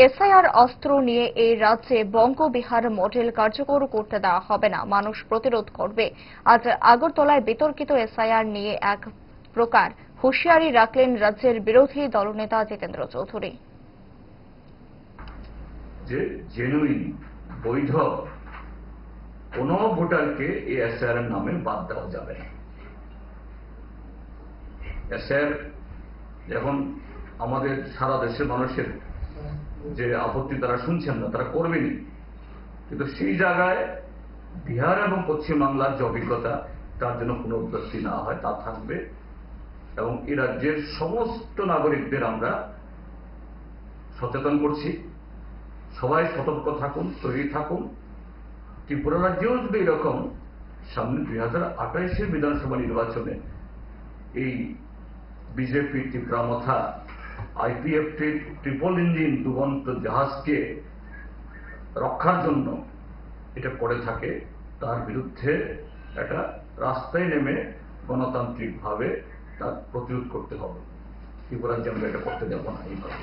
SIR অস্ত্র নিয়ে এই রাজ্যে বঙ্গবিহার মডেল কার্যকর করতে দেওয়া হবে না, মানুষ প্রতিরোধ করবে। আজ আগরতলায় বিতর্কিত এসআইআর নিয়ে এক প্রকার হুঁশিয়ারি রাখলেন রাজ্যের বিরোধী দলনেতা জিতেন্দ্র চৌধুরী। যে জেনুইন বৈধ কোন ভোটারকে এই এসআইআর এর নামে বাদ দেওয়া যাবে না। এসআইআর এখন আমাদের সারা দেশের মানুষের যে আপত্তি তারা শুনছেন না, তারা করবেনি, কিন্তু সেই জায়গায় বিহার এবং পশ্চিমবাংলার যে অভিজ্ঞতা তার জন্য কোনো উদ্যোক্তি না হয় তা থাকবে। এবং এই রাজ্যের সমস্ত নাগরিকদের আমরা সচেতন করছি, সবাই সতর্ক থাকুন, তৈরি থাকুন। ত্রিপুরা রাজ্যেও যদি এরকম সামনে 2028-এর বিধানসভা নির্বাচনে এই BJP Tripura Motha IPF triple engine ডুবন্ত জাহাজকে রক্ষার জন্য এটা করে থাকে, তার বিরুদ্ধে একটা রাস্তায় নেমে গণতান্ত্রিকভাবে তার প্রতিরোধ করতে হবে। ত্রিপুরা রাজ্যে আমরা এটা করতে দেব না এইভাবে।